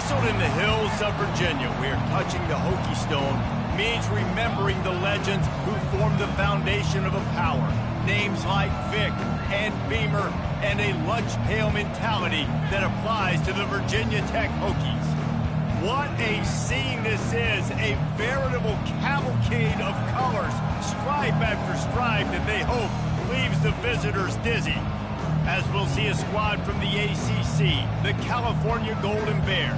Nestled in the hills of Virginia, where touching the Hokie Stone means remembering the legends who formed the foundation of a power. Names like Vic and Beamer, and a lunch pail mentality that applies to the Virginia Tech Hokies. What a scene this is, a veritable cavalcade of colors, stripe after stripe that they hope leaves the visitors dizzy. As we'll see a squad from the ACC, the California Golden Bears,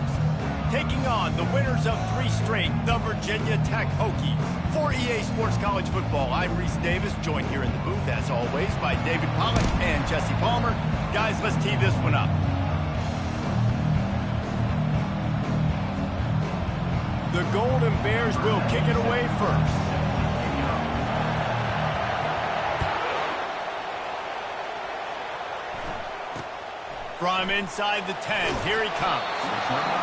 taking on the winners of 3 straight, the Virginia Tech Hokies. For EA Sports College Football, I'm Reese Davis, joined here in the booth, as always, by David Pollack and Jesse Palmer. Guys, let's tee this one up. The Golden Bears will kick it away first. From inside the 10, here he comes.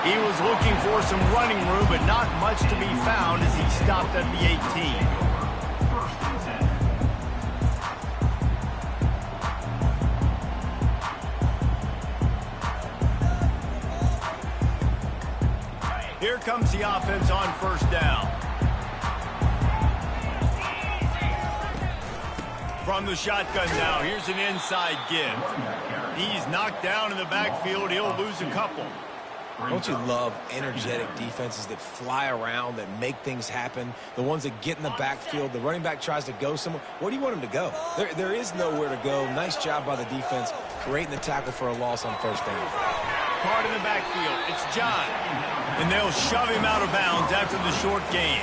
He was looking for some running room, but not much to be found as he stopped at the 18. Here comes the offense on first down. From the shotgun now, here's an inside give. He's knocked down in the backfield. He'll lose a couple. Don't you love energetic defenses that fly around, that make things happen? The ones that get in the backfield, the running back tries to go somewhere. Where do you want him to go? There is nowhere to go. Nice job by the defense creating the tackle for a loss on first down. Card in the backfield. It's John. And they'll shove him out of bounds after the short gain.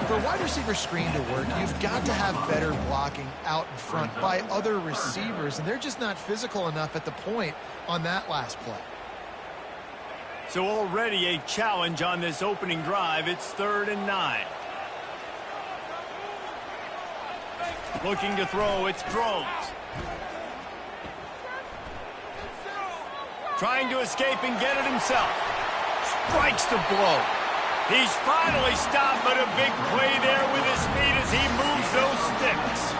For a wide receiver screen to work, you've got to have better blocking out in front by other receivers, and they're just not physical enough at the point on that last play. So already a challenge on this opening drive. It's 3rd and 9. Looking to throw, it's Drones. Trying to escape and get it himself. Strikes the blow. He's finally stopped, but a big play there with his feet as he moves those sticks.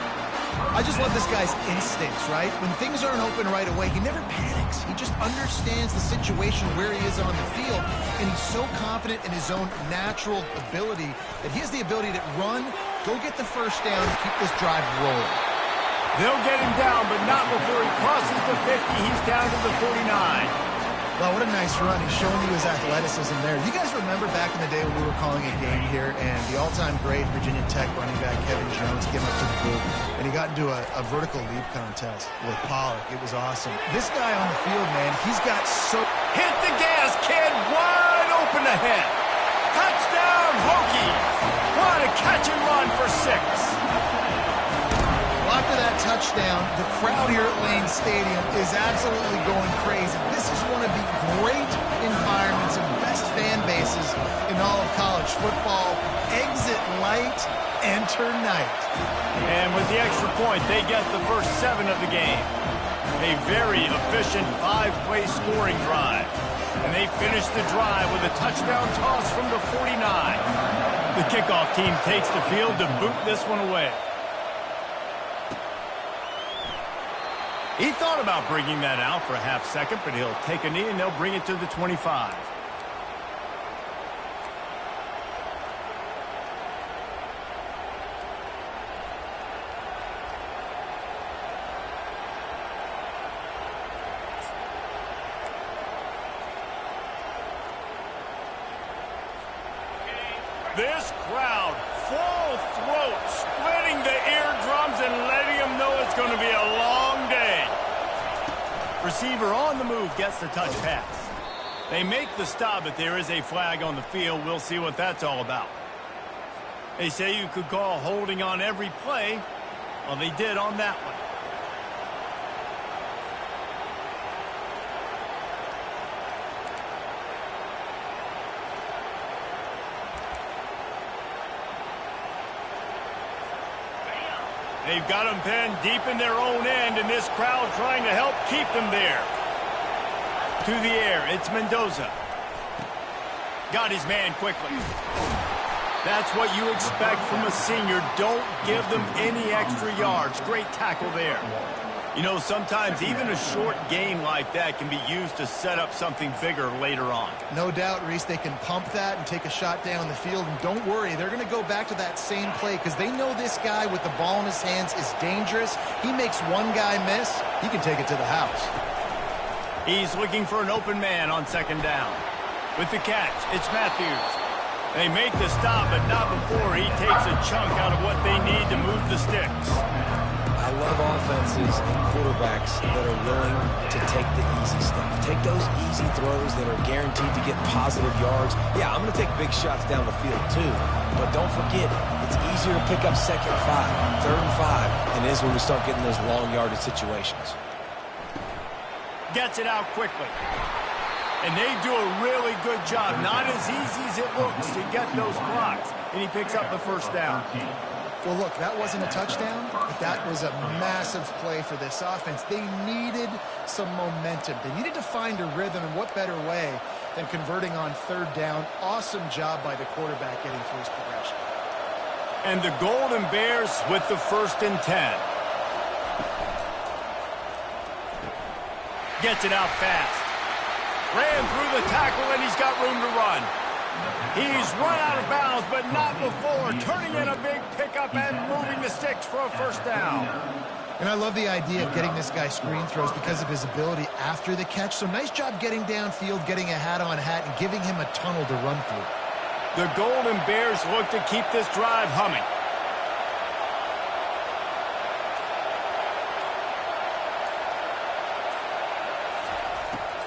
I just love this guy's instincts, right? When things aren't open right away, he never panics. He just understands the situation where he is on the field, and he's so confident in his own natural ability that he has the ability to run, go get the first down, and keep this drive rolling. They'll get him down, but not before he crosses the 50. He's down to the 49. Well, what a nice run. He's showing you his athleticism there. You guys remember back in the day when we were calling a game here and the all-time great Virginia Tech running back Kevin Jones came up to the booth and he got into a vertical leap contest with Pollack. It was awesome. This guy on the field, man, he's got so... Hit the gas, kid. Wide open ahead. Touchdown, Hokies. What a catch and run for 6. After that touchdown, the crowd here at Lane Stadium is absolutely going crazy. This is one of the great environments and best fan bases in all of college football. Exit light, enter night. And with the extra point, they get the first 7 of the game. A very efficient 5-play scoring drive. And they finish the drive with a touchdown toss from the 49. The kickoff team takes the field to boot this one away. He thought about bringing that out for a half second, but he'll take a knee and they'll bring it to the 25. This crowd, full throat, splitting the eardrums and letting them know it's going to be a long day. Receiver on the move gets the touch pass. They make the stop, but there is a flag on the field. We'll see what that's all about. They say you could call holding on every play. Well, they did on that one. They've got them pinned deep in their own end, and this crowd trying to help keep them there. To the air, it's Mendoza. Got his man quickly. That's what you expect from a senior. Don't give them any extra yards. Great tackle there. You know, sometimes even a short game like that can be used to set up something bigger later on. No doubt, Reese, they can pump that and take a shot down the field. And don't worry, they're going to go back to that same play because they know this guy with the ball in his hands is dangerous. He makes one guy miss, he can take it to the house. He's looking for an open man on second down. With the catch, it's Matthews. They make the stop, but not before he takes a chunk out of what they need to move the sticks. I love offenses and quarterbacks that are willing to take the easy stuff. Take those easy throws that are guaranteed to get positive yards. Yeah, I'm going to take big shots down the field too. But don't forget, it's easier to pick up second and 5, third and 5 than it is when we start getting those long yardage situations. Gets it out quickly. And they do a really good job. Not as easy as it looks to get those blocks. And he picks up the first down. Well, look, that wasn't a touchdown, but that was a massive play for this offense. They needed some momentum. They needed to find a rhythm, and what better way than converting on third down. Awesome job by the quarterback getting through his progression. And the Golden Bears with the 1st and 10. Gets it out fast. Ran through the tackle, and he's got room to run. He's run out of bounds, but not before turning in a big pickup and moving the sticks for a first down. And I love the idea of getting this guy screen throws because of his ability after the catch. So nice job getting downfield, getting a hat-on-hat, and giving him a tunnel to run through. The Golden Bears look to keep this drive humming.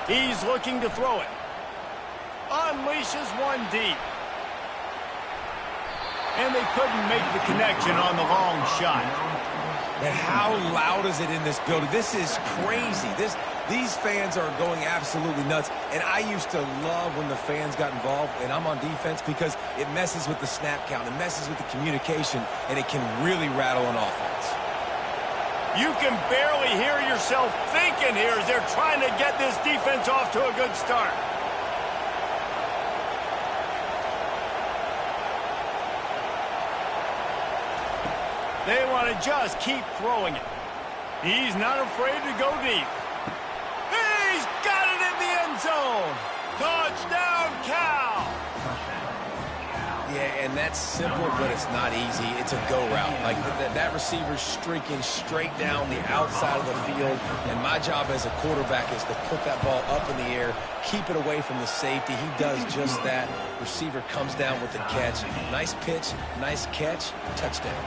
He's looking to throw it. Unleashes one deep. And they couldn't make the connection on the long shot. And how loud is it in this building? This is crazy. These fans are going absolutely nuts. And I used to love when the fans got involved, and I'm on defense, because it messes with the snap count. It messes with the communication, and it can really rattle an offense. You can barely hear yourself thinking here as they're trying to get this defense off to a good start. They want to just keep throwing it. He's not afraid to go deep. He's got it in the end zone. Touchdown, Cal. Yeah, and that's simple, but it's not easy. It's a go route. Like that receiver's streaking straight down the outside of the field, and my job as a quarterback is to put that ball up in the air, keep it away from the safety. He does just that. Receiver comes down with the catch. Nice pitch, nice catch, touchdown.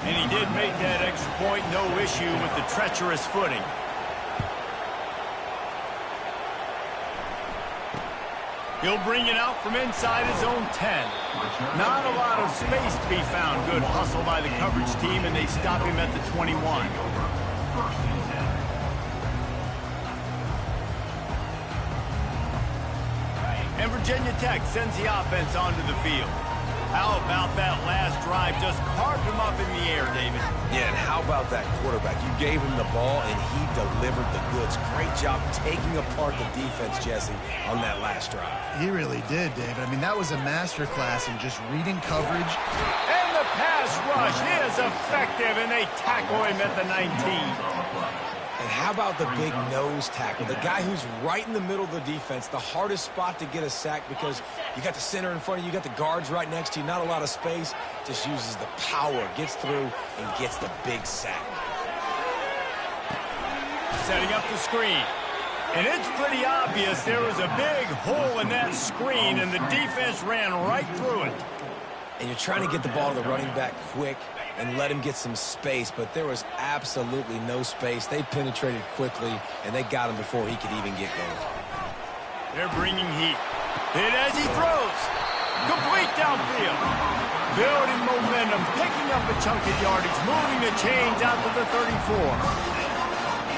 And he did make that extra point, no issue with the treacherous footing. He'll bring it out from inside his own 10. Not a lot of space to be found. Good hustle by the coverage team, and they stop him at the 21. And Virginia Tech sends the offense onto the field. How about that last drive? Just carved him up in the air, David. Yeah, and how about that quarterback? You gave him the ball, and he delivered the goods. Great job taking apart the defense, Jesse, on that last drive. He really did, David. I mean, that was a masterclass in just reading coverage. And the pass rush is effective, and they tackle him at the 19. And how about the big nose tackle? The guy who's right in the middle of the defense, the hardest spot to get a sack because you got the center in front of you, you got the guards right next to you, not a lot of space. Just uses the power, gets through, and gets the big sack. Setting up the screen. And it's pretty obvious there was a big hole in that screen, and the defense ran right through it. And you're trying to get the ball to the running back quick and let him get some space, but there was absolutely no space. They penetrated quickly, and they got him before he could even get going. They're bringing heat. Hit as he throws. Complete downfield. Building momentum, picking up a chunk of yardage, moving the chains out to the 34.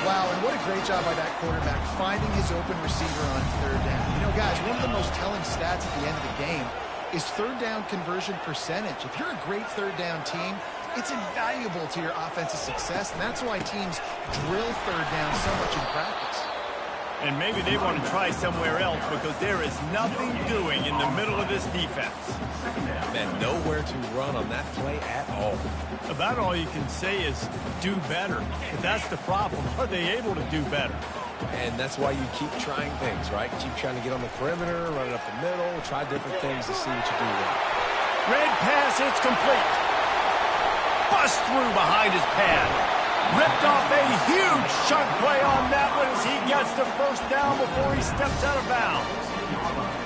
Wow, and what a great job by that quarterback, finding his open receiver on third down. You know, guys, one of the most telling stats at the end of the game is third down conversion percentage. If you're a great third down team, it's invaluable to your offensive success, and that's why teams drill third down so much in practice. And maybe they want to try somewhere else because there is nothing doing in the middle of this defense. Man, nowhere to run on that play at all. About all you can say is do better. But that's the problem. Are they able to do better? And that's why you keep trying things, right? Keep trying to get on the perimeter, run it up the middle, try different things to see what you do there. Red pass, it's complete. Bust through behind his pad. Ripped off a huge chunk play on that one as he gets the first down before he steps out of bounds.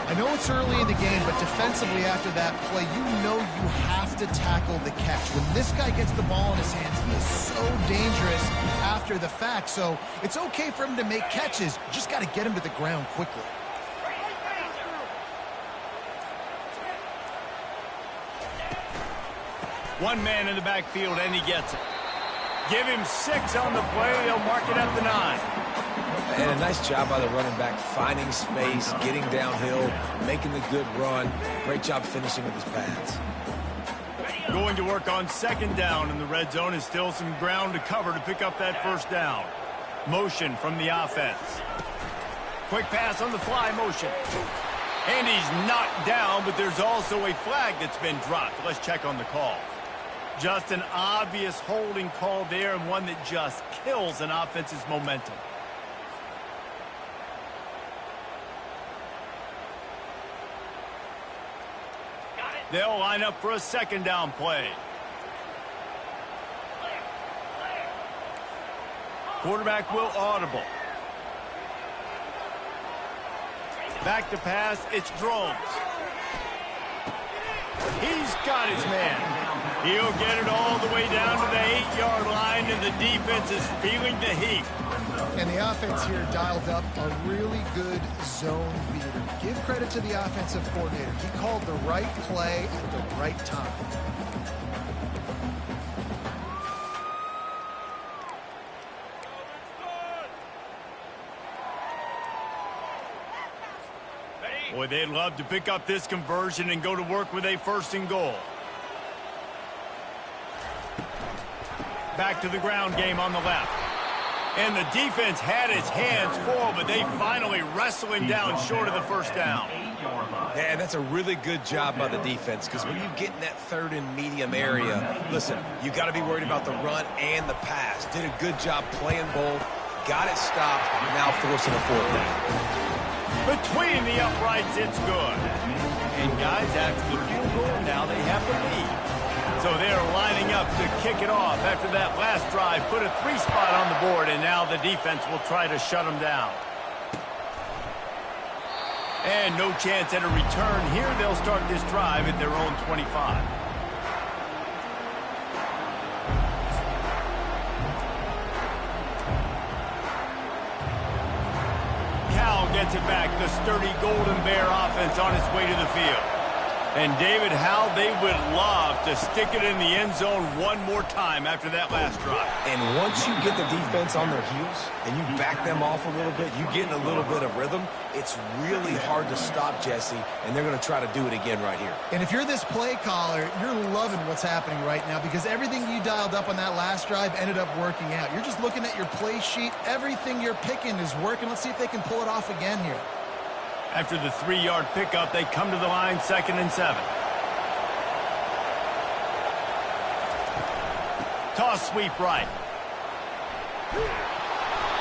I know it's early in the game, but defensively after that play, you know you have to tackle the catch. When this guy gets the ball in his hands, he is so dangerous after the fact. So it's okay for him to make catches. You just got to get him to the ground quickly. One man in the backfield, and he gets it. Give him 6 on the play. They'll mark it at the 9. And a nice job by the running back, finding space, getting downhill, making the good run. Great job finishing with his pads. Going to work on second down in the red zone is still some ground to cover to pick up that first down. Motion from the offense. Quick pass on the fly motion. And he's knocked down, but there's also a flag that's been dropped. Let's check on the call. Just an obvious holding call there, and one that just kills an offense's momentum. They'll line up for a second down play. Quarterback will audible. Back to pass, it's Drones. He's got his man. He'll get it all the way down to the 8-yard line, and the defense is feeling the heat. And the offense here dialed up a really good zone beater. Give credit to the offensive coordinator. He called the right play at the right time. Boy, they'd love to pick up this conversion and go to work with a 1st and goal. Back to the ground game on the left. And the defense had its hands full, but they finally wrestle him down short of the first down. Yeah, that's a really good job by the defense, because when you get in that 3rd and medium area, listen, you got to be worried about the run and the pass. Did a good job playing both, got it stopped, now forcing a 4th down. Between the uprights, it's good. And guys, after the field goal, now they have the lead. So they're lining up to kick it off after that last drive. Put a 3 spot on the board, and now the defense will try to shut them down. And no chance at a return here. They'll start this drive at their own 25. Cal gets it back. The sturdy Golden Bear offense on its way to the field. And, David, how they would love to stick it in the end zone one more time after that last drive. And once you get the defense on their heels and you back them off a little bit, you get in a little bit of rhythm, it's really hard to stop, Jesse, and they're going to try to do it again right here. And if you're this play caller, you're loving what's happening right now because everything you dialed up on that last drive ended up working out. You're just looking at your play sheet. Everything you're picking is working. Let's see if they can pull it off again here. After the 3-yard pickup, they come to the line 2nd and 7. Toss sweep right.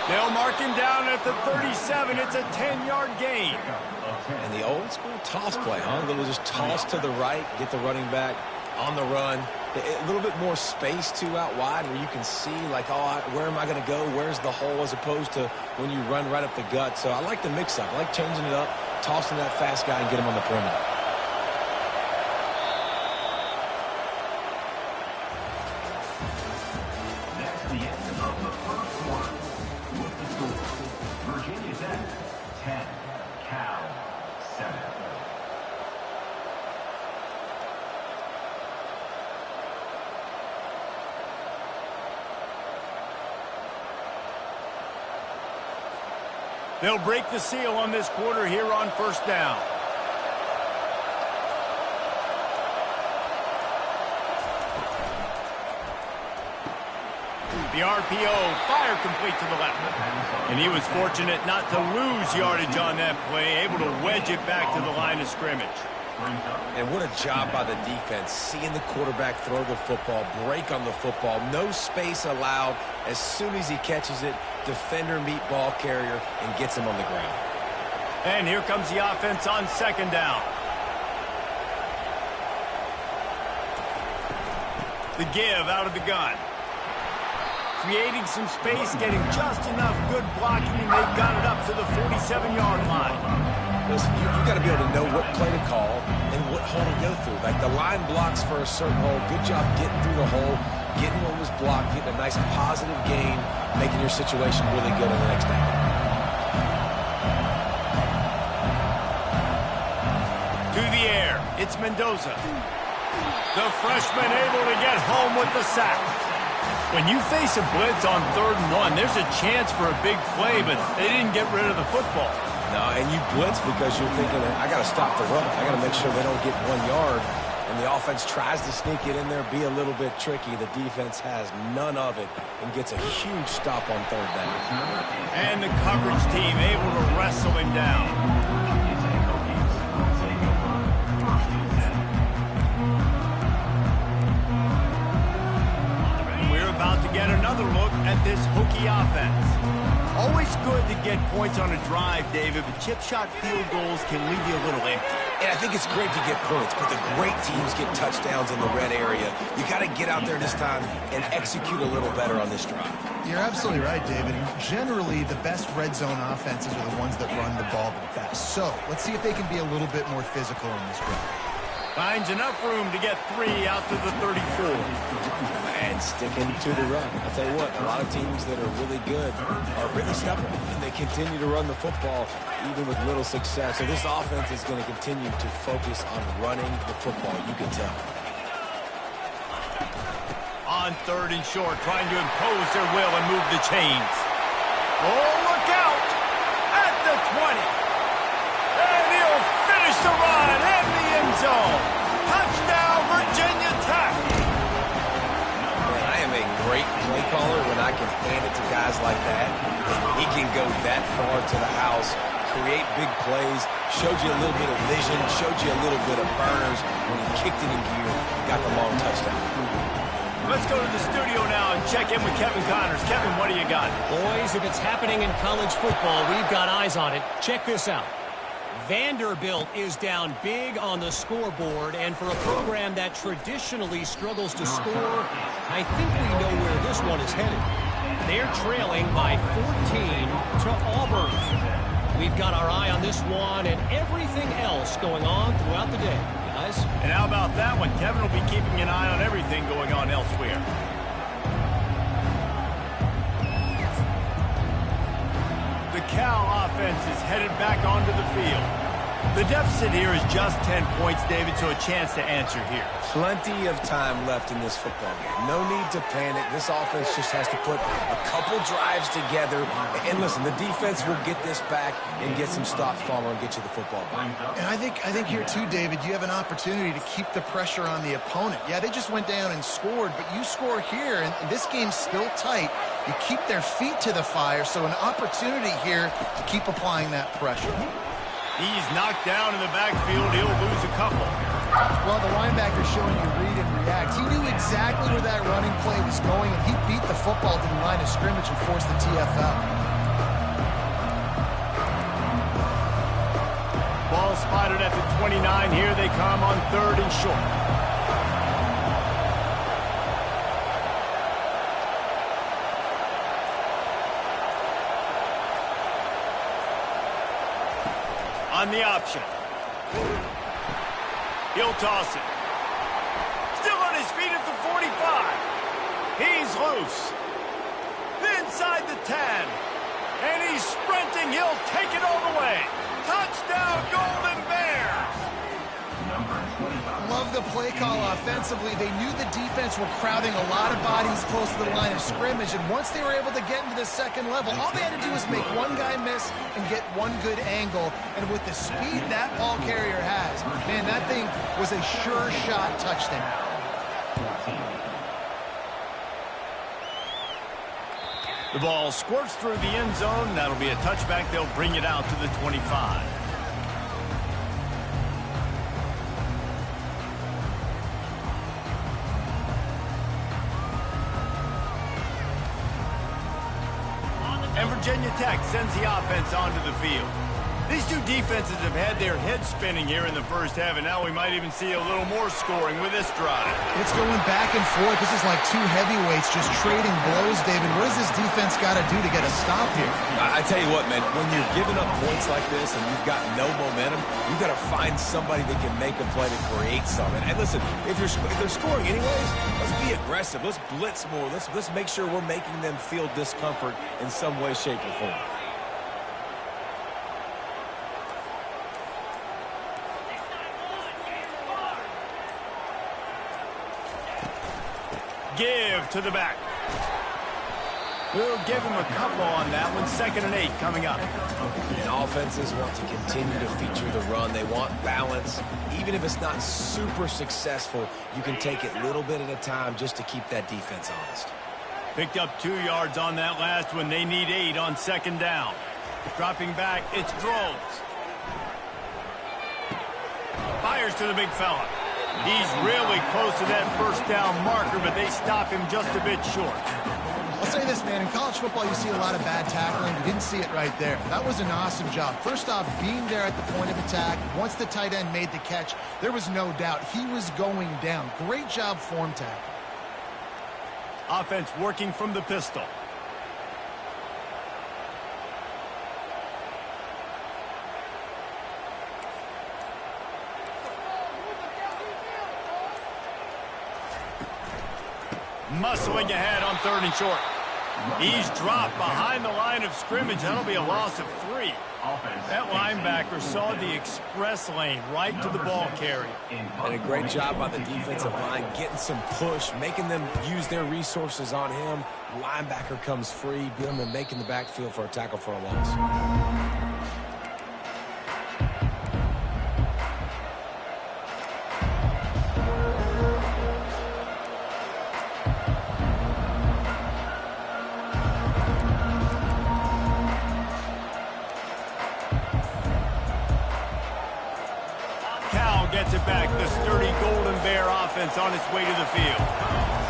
They'll mark him down at the 37. It's a 10-yard gain. And the old school toss play, huh? A little just toss to the right, get the running back on the run. A little bit more space, too, out wide where you can see, like, oh, where am I going to go? Where's the hole, as opposed to when you run right up the gut. So I like the mix-up. I like changing it up, tossing that fast guy and get him on the perimeter. That's the end of the first quarter. With the score, Virginia Tech 10, Cal 7. They'll break the seal on this quarter here on 1st down. The RPO, fire complete to the left. And he was fortunate not to lose yardage on that play, able to wedge it back to the line of scrimmage. And what a job by the defense, seeing the quarterback throw the football, break on the football, no space allowed. As soon as he catches it, defender meet ball carrier and gets him on the ground. And here comes the offense on second down. The give out of the gun. Creating some space, getting just enough good blocking, and they've got it up to the 47-yard line. Listen, you got to be able to know what play to call and what hole to go through. Like the line blocks for a certain hole. Good job getting through the hole, getting what was blocked, getting a nice positive gain, making your situation really good on the next down. To the air, it's Mendoza. The freshman able to get home with the sack. When you face a blitz on 3rd and 1, there's a chance for a big play, but they didn't get rid of the football. No, and you blitz because you're thinking, I got to stop the run. I got to make sure they don't get 1 yard. And the offense tries to sneak it in there, be a little bit tricky. The defense has none of it and gets a huge stop on 3rd down. And the coverage team able to wrestle him down. About to get another look at this Hokie offense. Always good to get points on a drive, David, but chip shot field goals can leave you a little empty. And I think it's great to get points, but the great teams get touchdowns in the red area. You got to get out there this time and execute a little better on this drive. You're absolutely right, David. Generally, the best red zone offenses are the ones that run the ball the best. So let's see if they can be a little bit more physical in this drive. Finds enough room to get 3 out to the 34. And sticking to the run. I'll tell you what, a lot of teams that are really good are really stubborn, and they continue to run the football even with little success. So this offense is going to continue to focus on running the football, you can tell. On 3rd and short, trying to impose their will and move the chains. Oh, look out! At the 20. And he'll finish the run in the end zone. Touchdown, Virginia Tech. A great play caller when I can hand it to guys like that. He can go that far to the house, create big plays, showed you a little bit of vision, showed you a little bit of burners when he kicked it in gear and got the long touchdown. Let's go to the studio now and check in with Kevin Connors. Kevin, what do you got? Boys, if it's happening in college football, we've got eyes on it. Check this out. Vanderbilt is down big on the scoreboard, and for a program that traditionally struggles to score, I think we know where this one is headed. They're trailing by 14 to Auburn. We've got our eye on this one and everything else going on throughout the day, guys. And how about that one? Kevin will be keeping an eye on everything going on elsewhere. The Cal offense is headed back onto the field. The deficit here is just 10 points, David, so a chance to answer here. Plenty of time left in this football game. No need to panic. This offense just has to put a couple drives together. And listen, the defense will get this back and get some stops following and get you the football back. And I think here too, David, you have an opportunity to keep the pressure on the opponent. Yeah, they just went down and scored, but you score here, and this game's still tight. You keep their feet to the fire, so an opportunity here to keep applying that pressure. He's knocked down in the backfield. He'll lose a couple. Well, the linebacker's showing you read and react. He knew exactly where that running play was going, and he beat the football to the line of scrimmage and forced the TFL. Ball spotted at the 29. Here they come on 3rd and short. On the option. He'll toss it. Still on his feet at the 45. He's loose. Inside the 10. And he's sprinting. He'll take it all the way. Touchdown, Golden Bears. Love the play call offensively. They knew the defense were crowding a lot of bodies close to the line of scrimmage, and once they were able to get into the second level, all they had to do was make one guy miss and get one good angle. And with the speed that ball carrier has, man, that thing was a sure shot touchdown. The ball squirts through the end zone. That'll be a touchback. They'll bring it out to the 25. And Virginia Tech sends the offense onto the field. These two defenses have had their heads spinning here in the first half, and now we might even see a little more scoring with this drive. It's going back and forth. This is like two heavyweights just trading blows, David. What does this defense got to do to get a stop here? I tell you what, man, when you're giving up points like this and you've got no momentum, you've got to find somebody that can make a play to create something. And listen, if they're scoring anyways, let's be aggressive. Let's blitz more. Let's make sure we're making them feel discomfort in some way, shape, or form. Give to the back. We'll give him a couple on that one. 2nd and 8 coming up. And offenses want to continue to feature the run. They want balance. Even if it's not super successful, you can take it little bit at a time just to keep that defense honest. Picked up 2 yards on that last one. They need 8 on 2nd down. Dropping back, it's Groves. Fires to the big fella. He's really close to that first down marker, but they stop him just a bit short. I'll say this, man. In college football, you see a lot of bad tackling. You didn't see it right there. That was an awesome job. First off, being there at the point of attack. Once the tight end made the catch, there was no doubt he was going down. Great job form tackle. Offense working from the pistol. Muscling ahead on 3rd and short. He's dropped behind the line of scrimmage. That'll be a loss of 3. That linebacker saw the express lane right to the ball carrier. And a great job by the defensive line getting some push, making them use their resources on him. Linebacker comes free, them and making the backfield for a tackle for a loss. Gets it back. The sturdy Golden Bear offense on its way to the field.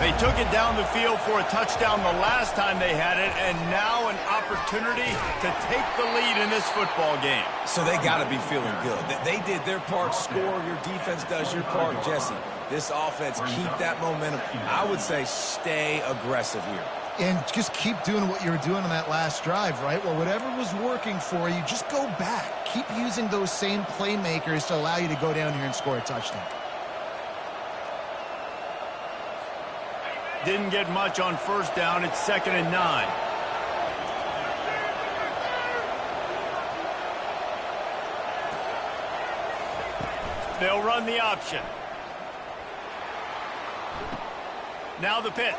They took it down the field for a touchdown the last time they had it, and now an opportunity to take the lead in this football game. So they got to be feeling good. They did their part, score. Your defense does your part, Jesse. This offense, keep that momentum. I would say stay aggressive here. And just keep doing what you were doing on that last drive, right? Well, whatever was working for you, just go back. Keep using those same playmakers to allow you to go down here and score a touchdown. Didn't get much on 1st down. It's 2nd and 9. They'll run the option. Now the pitch.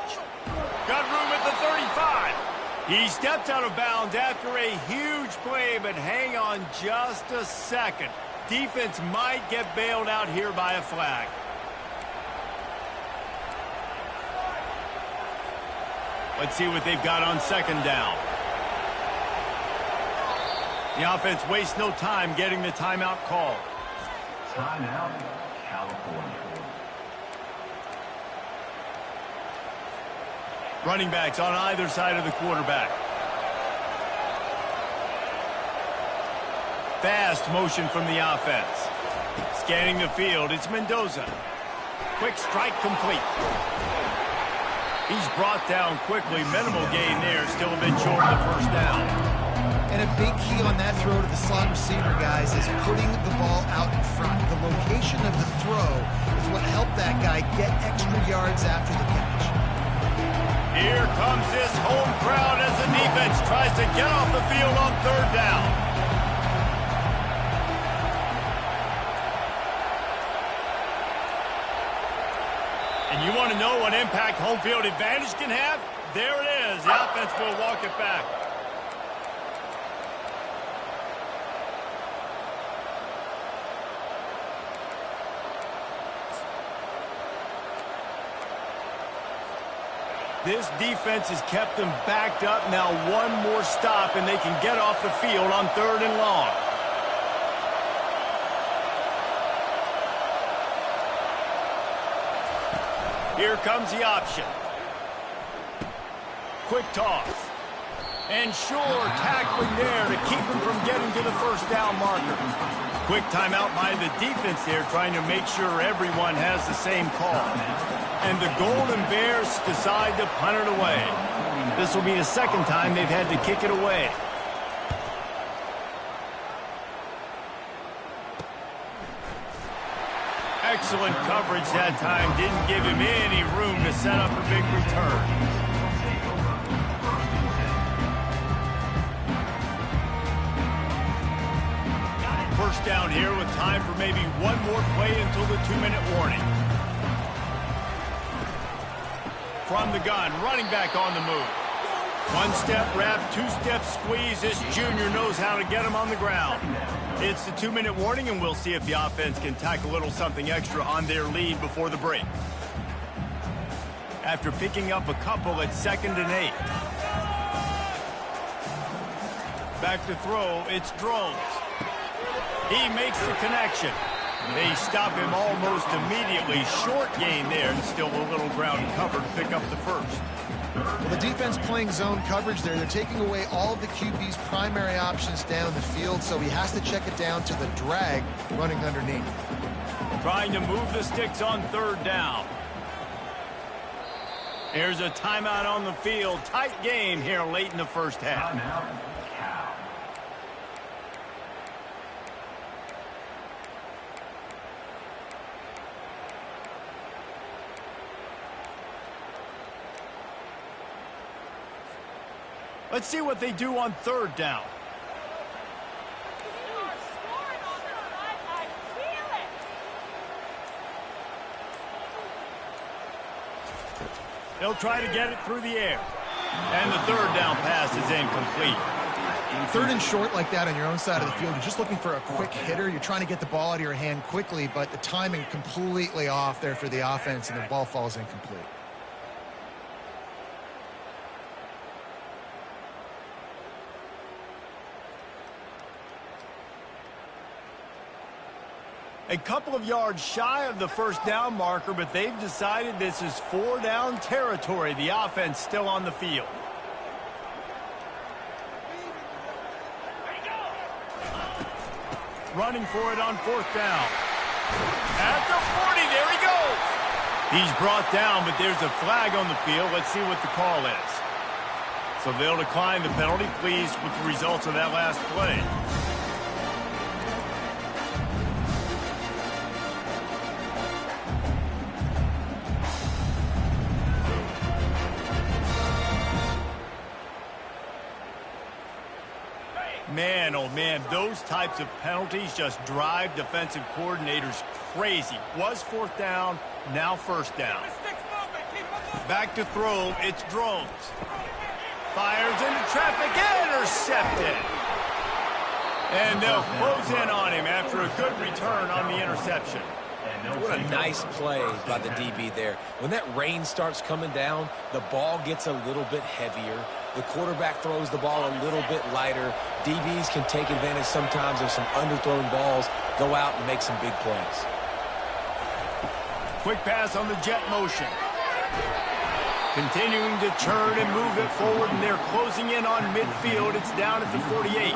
Got room at the 35. He stepped out of bounds after a huge play, but hang on just a second. Defense might get bailed out here by a flag. Let's see what they've got on 2nd down. The offense wastes no time getting the timeout called. Timeout, California. Running backs on either side of the quarterback. Fast motion from the offense. Scanning the field, it's Mendoza. Quick strike complete. He's brought down quickly. Minimal gain there, still a bit short of the 1st down. And a big key on that throw to the slot receiver, guys, is putting the ball out in front. The location of the throw is what helped that guy get extra yards after the catch. Here comes this home crowd as the defense tries to get off the field on 3rd down. And you want to know what impact home field advantage can have? There it is. The offense will walk it back. This defense has kept them backed up. Now one more stop, and they can get off the field on 3rd and long. Here comes the option. Quick toss. And sure, tackling there to keep him from getting to the first down marker. Quick timeout by the defense there, trying to make sure everyone has the same call. And the Golden Bears decide to punt it away. This will be the second time they've had to kick it away. Excellent coverage that time. Didn't give him any room to set up a big return. First down here with time for maybe one more play until the 2-minute warning. From the gun, running back on the move. One-step wrap, two-step squeeze. This junior knows how to get him on the ground. It's the 2-minute warning, and we'll see if the offense can tack a little something extra on their lead before the break. After picking up a couple at 2nd and 8. Back to throw, it's Drones. He makes the connection. They stop him almost immediately. Short gain there, and still a little ground cover to pick up the first. Well, the defense playing zone coverage there. They're taking away all of the QB's primary options down the field, so he has to check it down to the drag running underneath. Trying to move the sticks on 3rd down. Here's a timeout on the field. Tight game here late in the first half. Let's see what they do on 3rd down. They'll try to get it through the air. And the 3rd down pass is incomplete. 3rd and short like that on your own side of the field, you're just looking for a quick hitter. You're trying to get the ball out of your hand quickly, but the timing completely off there for the offense, and the ball falls incomplete. A couple of yards shy of the first down marker, but they've decided this is 4-down territory. The offense still on the field. Running for it on 4th down. At the 40, there he goes. He's brought down, but there's a flag on the field. Let's see what the call is. So they'll decline the penalty. Pleased with the results of that last play. Man, oh man, those types of penalties just drive defensive coordinators crazy. Was 4th down, now 1st down. Back to throw, it's Drones. Fires into traffic, intercepted. And they'll close in on him after a good return on the interception. What a nice play by the DB there. When that rain starts coming down, the ball gets a little bit heavier. The quarterback throws the ball a little bit lighter. DBs can take advantage sometimes of some underthrown balls, go out and make some big plays. Quick pass on the jet motion. Continuing to turn and move it forward, and they're closing in on midfield. It's down at the 48.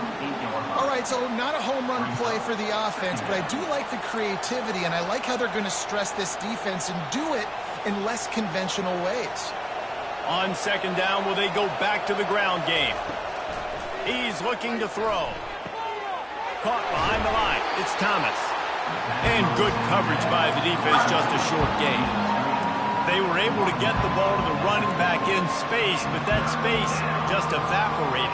All right, so not a home run play for the offense, but I do like the creativity, and I like how they're going to stress this defense and do it in less conventional ways. On 2nd down, will they go back to the ground game? He's looking to throw. Caught behind the line. It's Thomas. And good coverage by the defense, just a short gain. They were able to get the ball to the running back in space, but that space just evaporated.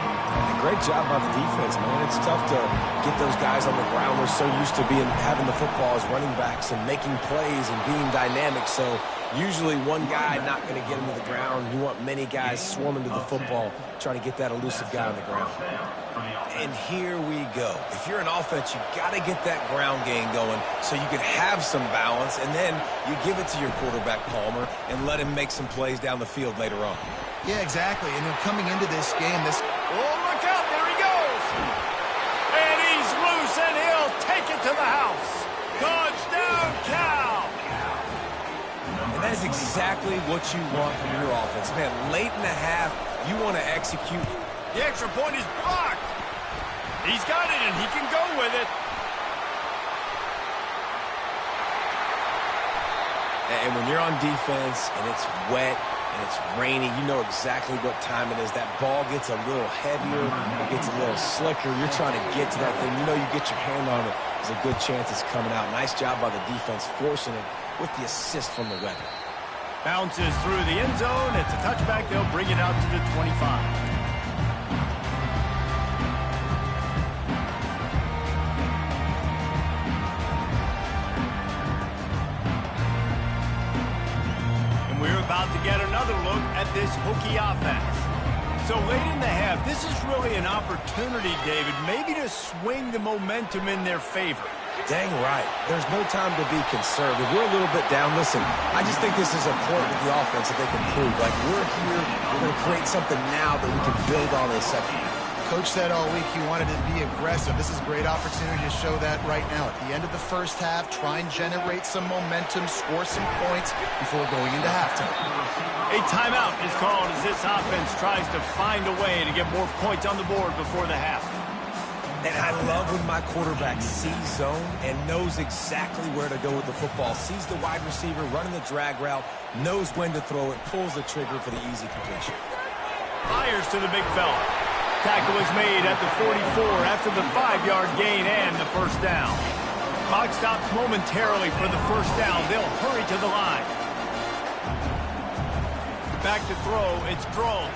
Great job by the defense, man. It's tough to get those guys on the ground. We're so used to having the football as running backs and making plays and being dynamic. So Usually one guy not going to get him to the ground. You want many guys swarming to the football, trying to get that elusive guy on the ground. And here we go. If you're an offense, you got to get that ground game going so you can have some balance, and then you give it to your quarterback, Palmer, and let him make some plays down the field later on. Yeah, exactly. And then coming into this game, Oh, look out. There he goes. And he's loose, and he'll take it to the house. Touchdown, Cal. And that is exactly what you want from your offense. Man, late in the half, you want to execute. The extra point is blocked. He's got it, and he can go with it. And when you're on defense and it's wet and it's rainy, you know exactly what time it is. That ball gets a little heavier, it gets a little slicker. You're trying to get to that thing. You know you get your hand on it, there's a good chance it's coming out. Nice job by the defense forcing it with the assist from the weather. Bounces through the end zone. It's a touchback. They'll bring it out to the 25. About to get another look at this Hokie offense. So late in the half, this is really an opportunity, David, maybe to swing the momentum in their favor. Dang right. There's no time to be conservative. We're a little bit down. Listen, I just think this is important to the offense that they can prove. Like, we're here, we're going to create something now that we can build on in the second half. Coach said all week he wanted to be aggressive. This is a great opportunity to show that right now. At the end of the first half, try and generate some momentum, score some points before going into halftime. A timeout is called as this offense tries to find a way to get more points on the board before the half. And I love when my quarterback sees zone and knows exactly where to go with the football. Sees the wide receiver running the drag route, knows when to throw it, pulls the trigger for the easy completion. Fires to the big fella. Tackle is made at the 44 after the 5-yard gain and the first down. Clock stops momentarily for the first down. They'll hurry to the line. Back to throw. It's Groves.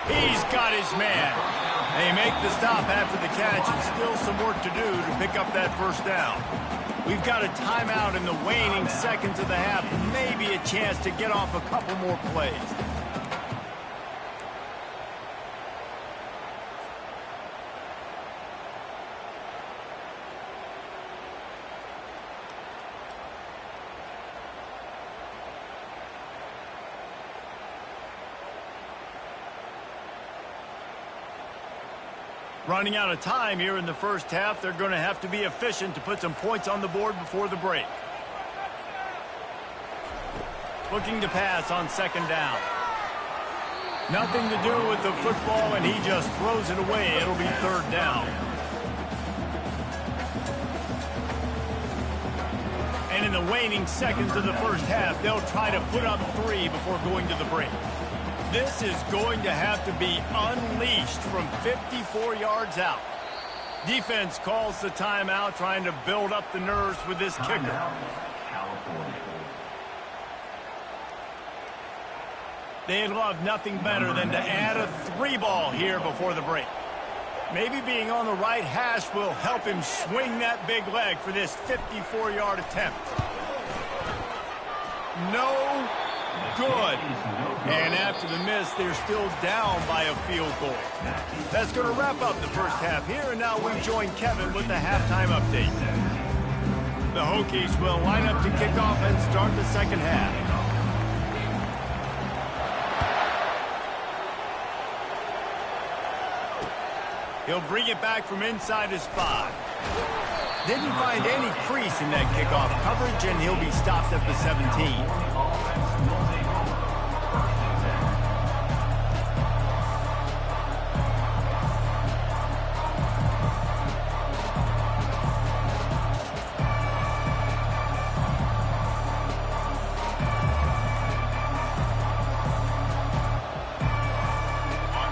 He's got his man. They make the stop after the catch, and still some work to do to pick up that first down. We've got a timeout in the waning seconds of the half. Maybe a chance to get off a couple more plays. Running out of time here in the first half. They're going to have to be efficient to put some points on the board before the break. Looking to pass on second down. Nothing to do with the football, and he just throws it away. It'll be third down. And in the waning seconds of the first half, they'll try to put up 3 before going to the break. This is going to have to be unleashed from 54 yards out. Defense calls the timeout, trying to build up the nerves with this kicker. They'd love nothing better than to add a 3-ball here before the break. Maybe being on the right hash will help him swing that big leg for this 54-yard attempt. No good. And after the miss, they're still down by a field goal. That's going to wrap up the first half here, and now we join Kevin with the halftime update. The Hokies will line up to kick off and start the second half. He'll bring it back from inside his 5. Didn't find any crease in that kickoff coverage, and he'll be stopped at the 17.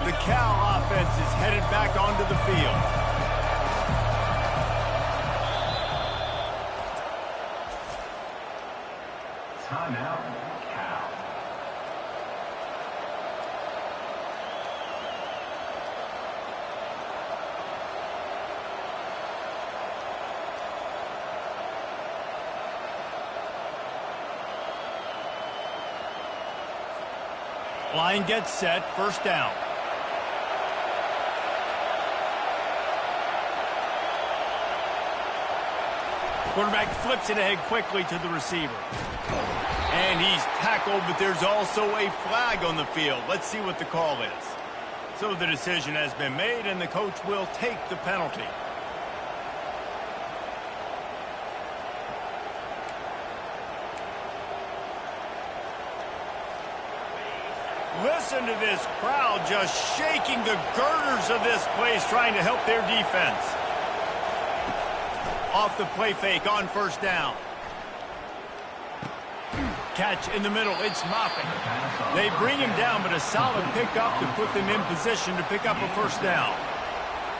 The Cal offense is headed back onto the field. Timeout, Cal. Line gets set, first down. Quarterback flips it ahead quickly to the receiver. And he's tackled, but there's also a flag on the field. Let's see what the call is. So the decision has been made, and the coach will take the penalty. Listen to this crowd just shaking the girders of this place, trying to help their defense. Off the play fake on first down. Catch in the middle, it's Moffitt. They bring him down, but a solid pickup to put them in position to pick up a first down.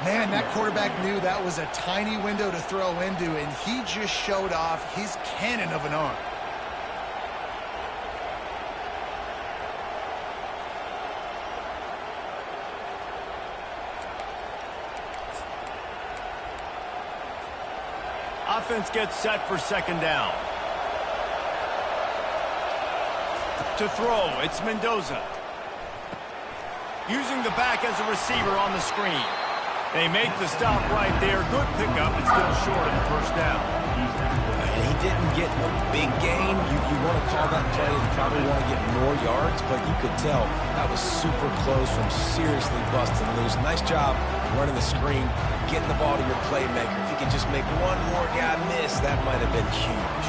Man, that quarterback knew that was a tiny window to throw into, and he just showed off his cannon of an arm. Offense gets set for second down. To throw, it's Mendoza. Using the back as a receiver on the screen. They make the stop right there. Good pickup, but still short of the first down. And he didn't get a big gain. You want to call that play and probably want to get more yards, but you could tell that was super close from seriously busting loose. Nice job running the screen, getting the ball to your playmaker. If you could just make one more guy miss, that might have been huge.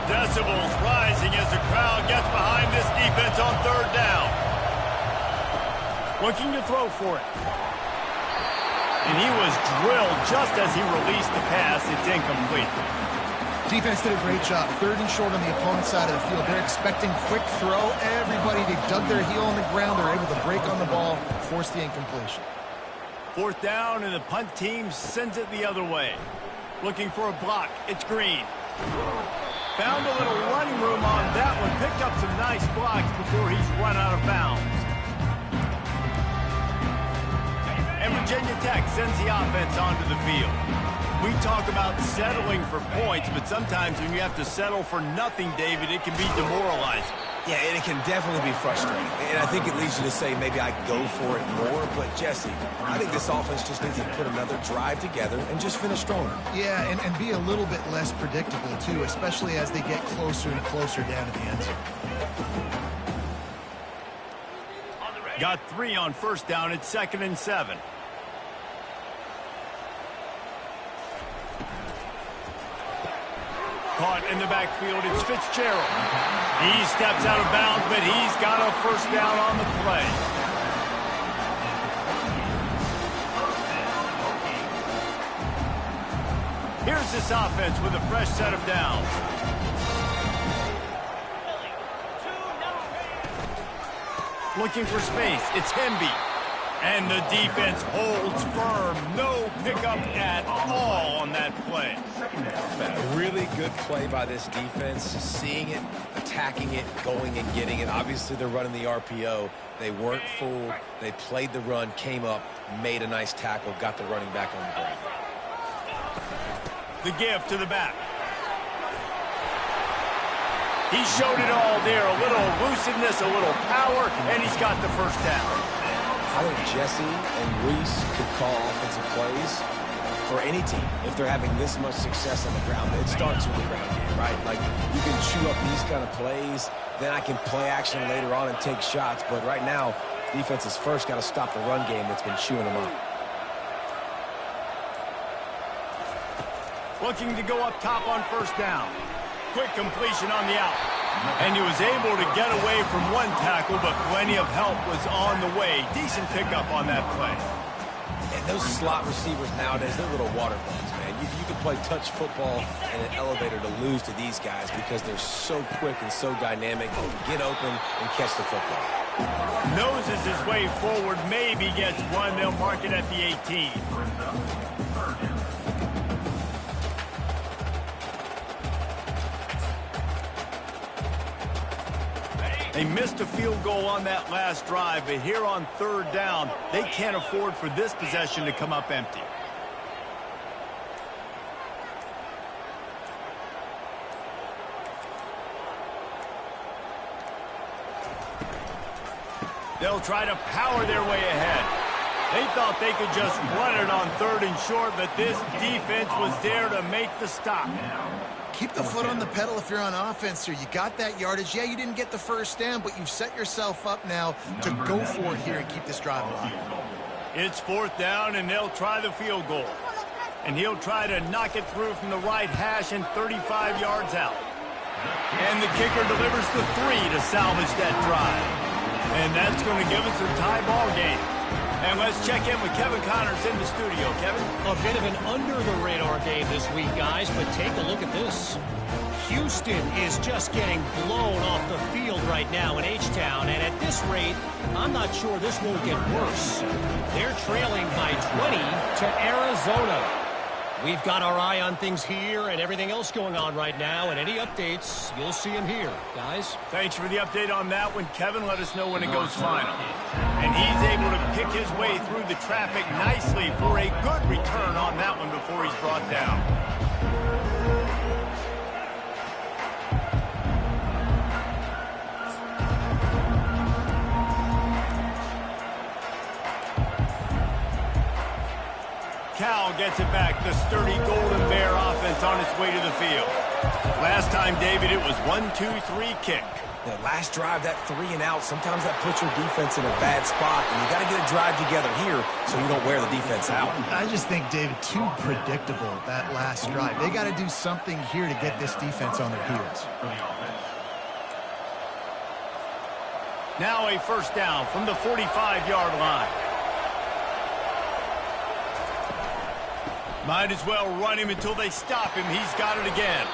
Decibels rising as the crowd gets behind this defense on third down. Looking to throw for it. And he was drilled just as he released the pass. It's incomplete. Defense did a great job. Third and short on the opponent's side of the field. They're expecting quick throw. Everybody, they dug their heel on the ground. They're able to break on the ball, force the incompletion. Fourth down, and the punt team sends it the other way. Looking for a block. It's Green. Found a little running room on that one. Picked up some nice blocks before he's run out of bounds. And Virginia Tech sends the offense onto the field. We talk about settling for points, but sometimes when you have to settle for nothing, David, it can be demoralizing. Yeah, and it can definitely be frustrating. And I think it leads you to say maybe I go for it more. But, Jesse, I think this offense just needs to put another drive together and just finish stronger. Yeah, and be a little bit less predictable, too, especially as they get closer and closer down to the end zone. Got 3 on first down. It's 2nd and 7. Caught in the backfield, it's Fitzgerald. He steps out of bounds, but he's got a first down on the play. Here's this offense with a fresh set of downs. Looking for space, it's Hemby. And the defense holds firm. No pickup at all on that play. A really good play by this defense. Seeing it, attacking it, going and getting it. Obviously, they're running the RPO. They weren't fooled. They played the run, came up, made a nice tackle, got the running back on the ground. The give to the back. He showed it all there. A little elusiveness, a little power, and he's got the first down. I think Jesse and Reese could call offensive plays for any team if they're having this much success on the ground. It starts with the ground game, right? Like, you can chew up these kind of plays, then I can play action later on and take shots. But right now, defense has first got to stop the run game that's been chewing them up. Looking to go up top on first down. Quick completion on the out. And he was able to get away from one tackle, but plenty of help was on the way. Decent pickup on that play. And those slot receivers nowadays, they're little water bugs, man. You can play touch football in an elevator to lose to these guys because they're so quick and so dynamic. Get open and catch the football. Noses his way forward, maybe gets one. They'll mark it at the 18. They missed a field goal on that last drive, but here on third down, they can't afford for this possession to come up empty. They'll try to power their way ahead. They thought they could just run it on 3rd and short, but this defense was there to make the stop. Keep the foot on the pedal if you're on offense here. You got that yardage. Yeah, you didn't get the first down, but you've set yourself up now to go for it here and keep this drive alive. It's 4th down, and they'll try the field goal. And he'll try to knock it through from the right hash and 35 yards out. And the kicker delivers the 3 to salvage that drive. And that's going to give us a tie ball game. And let's check in with Kevin Connors in the studio. Kevin? A bit of an under-the-radar game this week, guys, but take a look at this. Houston is just getting blown off the field right now in H-Town, and at this rate, I'm not sure this won't get worse. They're trailing by 20 to Arizona. We've got our eye on things here and everything else going on right now, and any updates, you'll see them here, guys. Thanks for the update on that one, Kevin. Let us know when it goes final. And he's able to pick his way through the traffic nicely for a good return on that one before he's brought down. Cal gets it back. The sturdy Golden Bear offense on its way to the field. Last time, David, it was 1-2-3 kick. That last drive, that 3 and out, sometimes that puts your defense in a bad spot, and you got to get a drive together here so you don't wear the defense out. I just think, David, too predictable, that last drive. They got to do something here to get this defense on their heels. Now a 1st down from the 45-yard line. Might as well run him until they stop him. He's got it again.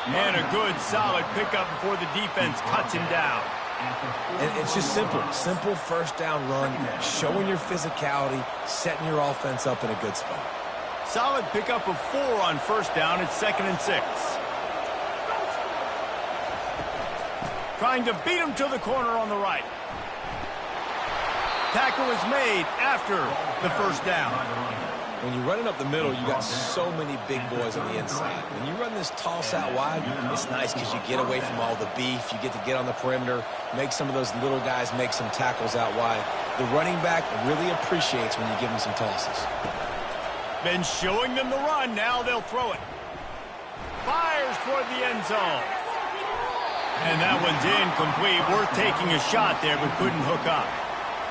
And a good, solid pickup before the defense cuts him down. And it's just simple. Simple 1st down run, showing your physicality, setting your offense up in a good spot. Solid pickup of 4 on 1st down. It's 2nd and 6. Trying to beat him to the corner on the right. Tackle is made after the 1st down. When you're running up the middle, you got so many big boys on the inside. When you run this toss out wide, it's nice because you get away from all the beef. You get to get on the perimeter, make some of those little guys make some tackles out wide. The running back really appreciates when you give him some tosses. Been showing them the run. Now they'll throw it. Fires toward the end zone. And that one's incomplete. Worth taking a shot there, but couldn't hook up.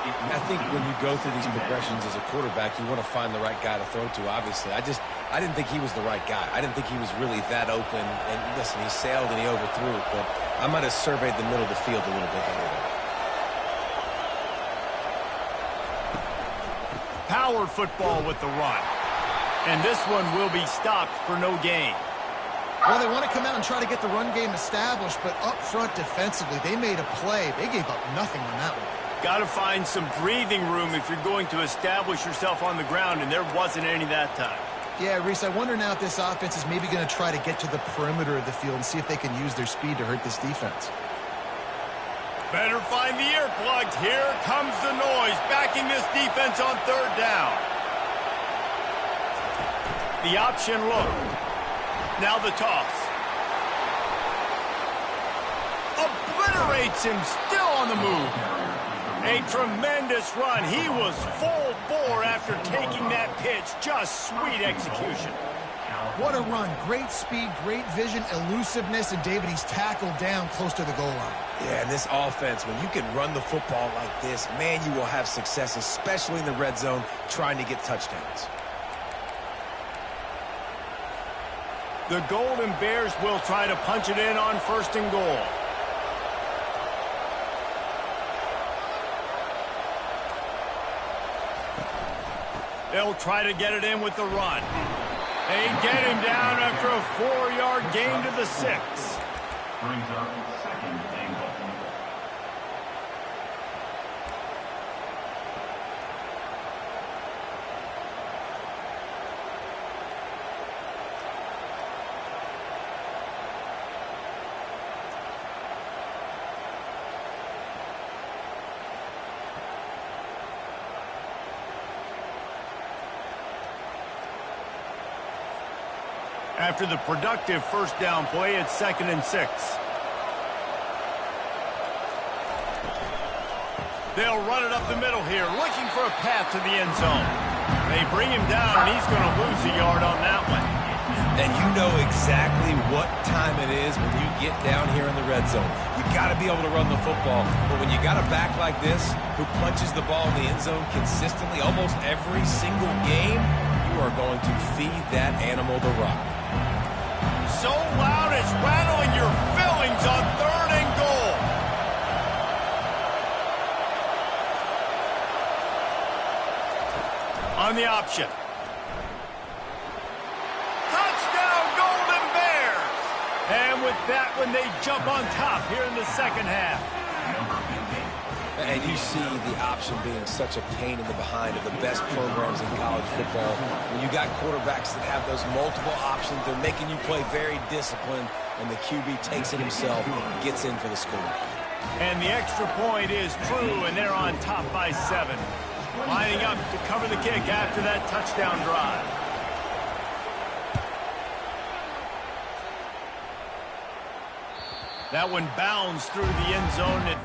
I think when you go through these progressions as a quarterback, you want to find the right guy to throw to, obviously. I didn't think he was the right guy. I didn't think he was really that open. And listen, he sailed and he overthrew it, but I might have surveyed the middle of the field a little bit better. Power football with the run. And this one will be stopped for no gain. Well, they want to come out and try to get the run game established, but up front defensively, they made a play. They gave up nothing on that one. Got to find some breathing room if you're going to establish yourself on the ground, and there wasn't any that time. Yeah, Reese, I wonder now if this offense is maybe going to try to get to the perimeter of the field and see if they can use their speed to hurt this defense. Better find the earplugs. Here comes the noise, backing this defense on 3rd down. The option look. Now the toss. Obliterates him, still on the move. A tremendous run. He was full bore after taking that pitch. Just sweet execution. What a run. Great speed, great vision, elusiveness, and David, he's tackled down close to the goal line. Yeah, and this offense, when you can run the football like this, man, you will have success, especially in the red zone, trying to get touchdowns. The Golden Bears will try to punch it in on 1st and goal. They'll try to get it in with the run. They get him down after a 4-yard gain to the 6. Brings up 2nd and goal. After the productive 1st down play, it's 2nd and 6. They'll run it up the middle here, looking for a path to the end zone. They bring him down, and he's going to lose a yard on that one. And you know exactly what time it is when you get down here in the red zone. You got to be able to run the football. But when you got a back like this who punches the ball in the end zone consistently almost every single game, you are going to feed that animal the rock. So loud it's rattling your fillings on 3rd and goal. On the option. Touchdown, Golden Bears! And with that one, they jump on top here in the second half. And you see the option being such a pain in the behind of the best programs in college football. When you got quarterbacks that have those multiple options, they're making you play very disciplined, and the QB takes it himself, gets in for the score. And the extra point is true, and they're on top by 7. Lining up to cover the kick after that touchdown drive. That one bounds through the end zone.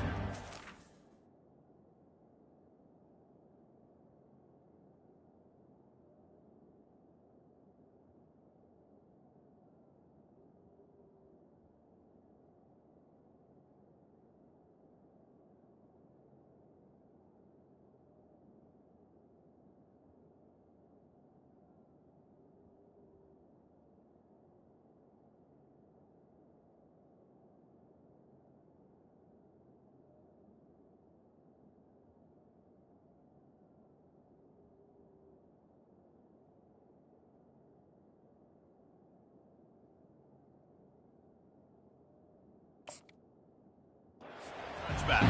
Back.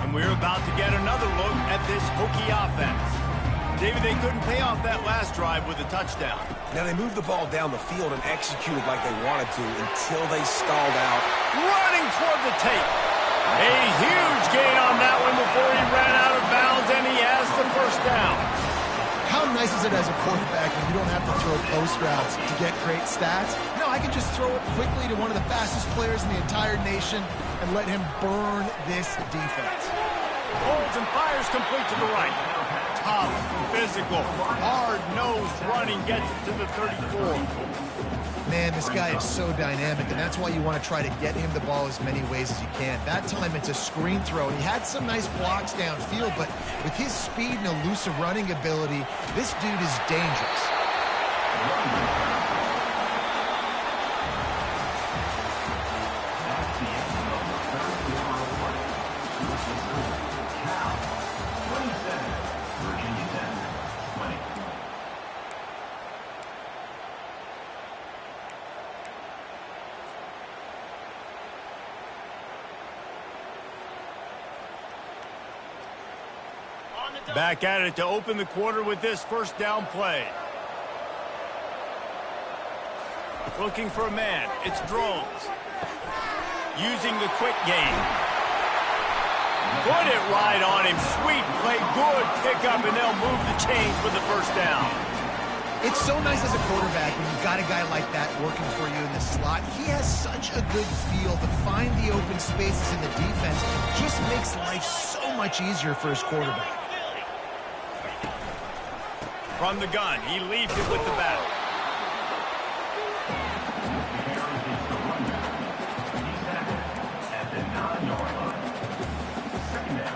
And we're about to get another look at this Hokie offense. David, they couldn't pay off that last drive with a touchdown. Now they moved the ball down the field and executed like they wanted to until they stalled out. Running toward the tape. A huge gain on that one before he ran out of bounds, and he has the first down. How nice is it as a quarterback when you don't have to throw post routes to get great stats? No, I can just throw it quickly to one of the fastest players in the entire nation and let him burn this defense. Holds and fires complete to the right. Tough, physical, hard-nosed running gets it to the 34. Man, this guy is so dynamic, and that's why you want to try to get him the ball as many ways as you can. That time it's a screen throw. He had some nice blocks downfield, but with his speed and elusive running ability, this dude is dangerous. Back at it to open the quarter with this first down play. Looking for a man. It's Drones. Using the quick game. Put it right on him. Sweet play. Good pickup, and they'll move the chains with the first down. It's so nice as a quarterback when you've got a guy like that working for you in the slot. He has such a good feel to find the open spaces in the defense. Just makes life so much easier for his quarterback. From the gun, he leaves it with the back. At the 9-yard line. Second down.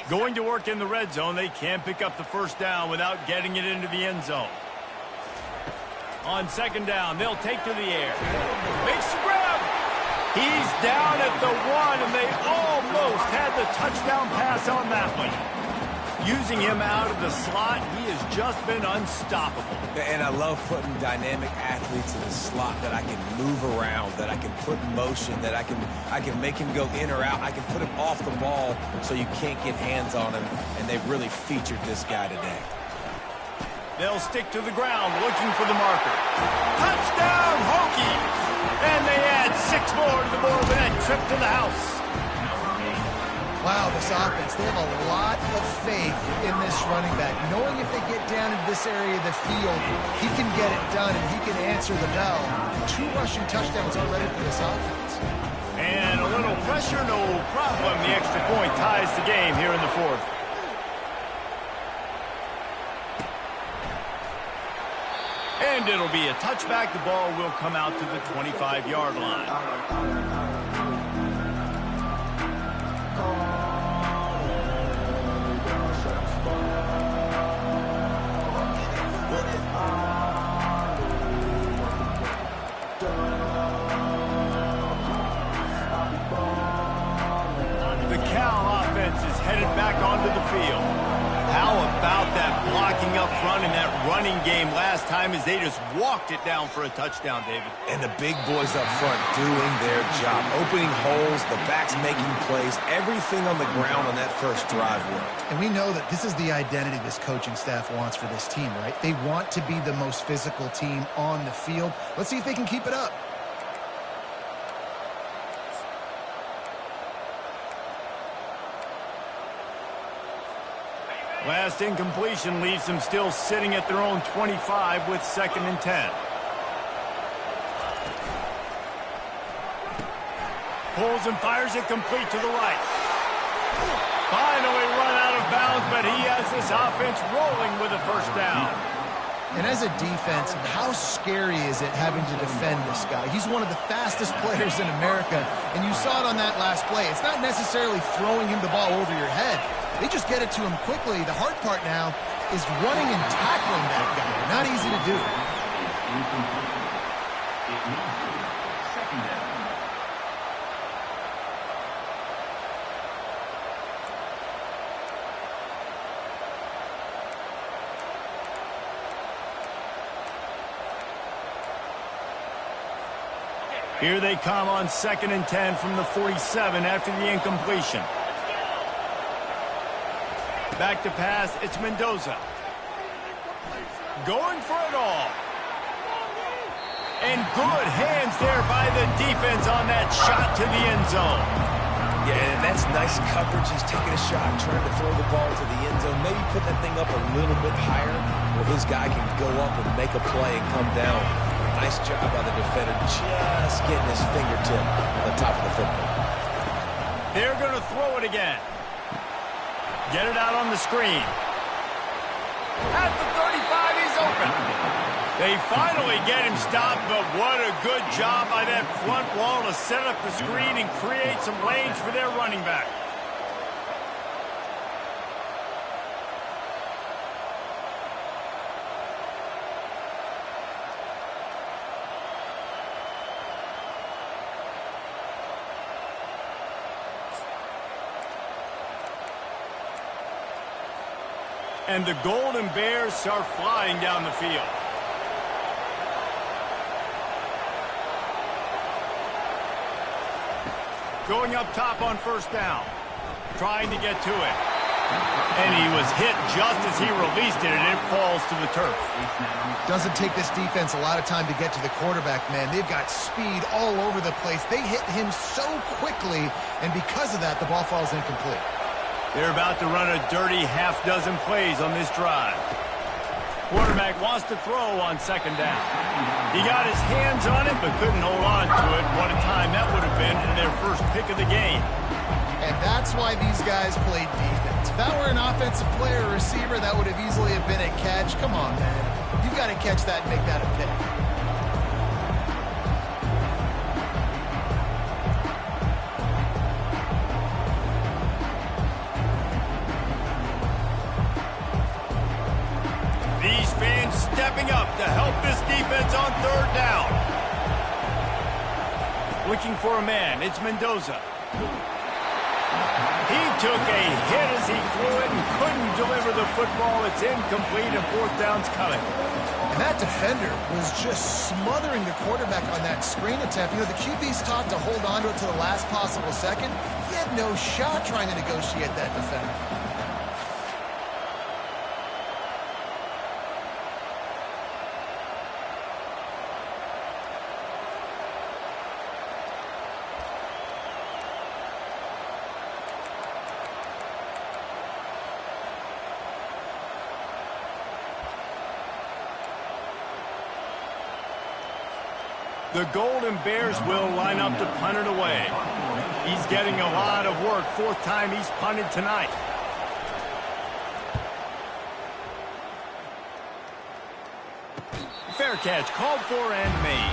Going to work in the red zone, they can't pick up the first down without getting it into the end zone. On second down, they'll take to the air. Makes the grab. He's down at the 1, and they almost had the touchdown pass on that one. Using him out of the slot, he has just been unstoppable. And I love putting dynamic athletes in the slot that I can move around, that I can put in motion, that I can make him go in or out. I can put him off the ball so you can't get hands on him, and they've really featured this guy today. They'll stick to the ground looking for the marker. Touchdown, Hokies! And they add 6 more to the board with that trip to the house. Wow, this offense, they have a lot of faith in this running back. Knowing if they get down into this area of the field, he can get it done and he can answer the bell. 2 rushing touchdowns already for this offense. And a little pressure, no problem. The extra point ties the game here in the 4th. And it'll be a touchback. The ball will come out to the 25-yard line. Back onto the field. How about that blocking up front in that running game last time as they just walked it down for a touchdown, David? And the big boys up front doing their job. Opening holes, the backs making plays, everything on the ground on that first drive worked. And we know that this is the identity this coaching staff wants for this team, right? They want to be the most physical team on the field. Let's see if they can keep it up. Last incompletion leaves them still sitting at their own 25 with 2nd and 10. Pulls and fires it complete to the right. Finally run out of bounds, but he has this offense rolling with a 1st down. And as a defense, how scary is it having to defend this guy? He's one of the fastest players in America, and you saw it on that last play. It's not necessarily throwing him the ball over your head. They just get it to him quickly. The hard part now is running and tackling that guy. Not easy to do. Here they come on 2nd and 10 from the 47 after the incompletion. Back to pass, it's Mendoza. Going for it all. And good hands there by the defense on that shot to the end zone. Yeah, and that's nice coverage. He's taking a shot, trying to throw the ball to the end zone. Maybe put that thing up a little bit higher where his guy can go up and make a play and come down. Nice job by the defender, just getting his fingertip on the top of the football. They're going to throw it again. Get it out on the screen. At the 35, he's open. They finally get him stopped, but what a good job by that front wall to set up the screen and create some lanes for their running back. And the Golden Bears are flying down the field. Going up top on 1st down. Trying to get to it. And he was hit just as he released it, and it falls to the turf. Doesn't take this defense a lot of time to get to the quarterback, man. They've got speed all over the place. They hit him so quickly, and because of that, the ball falls incomplete. They're about to run a dirty half-dozen plays on this drive. Quarterback wants to throw on 2nd down. He got his hands on it, but couldn't hold on to it. What a time that would have been for their first pick of the game. And that's why these guys played defense. If that were an offensive player or receiver, that would have easily have been a catch. Come on, man. You got to catch that and make that a pick. Stepping up to help this defense on 3rd down. Looking for a man. It's Mendoza. He took a hit as he threw it and couldn't deliver the football. It's incomplete and fourth down's coming. And that defender was just smothering the quarterback on that screen attempt. You know, the QB's taught to hold on to it to the last possible second. He had no shot trying to negotiate that defender. The Golden Bears will line up to punt it away. He's getting a lot of work. Fourth time he's punted tonight. Fair catch, called for and made.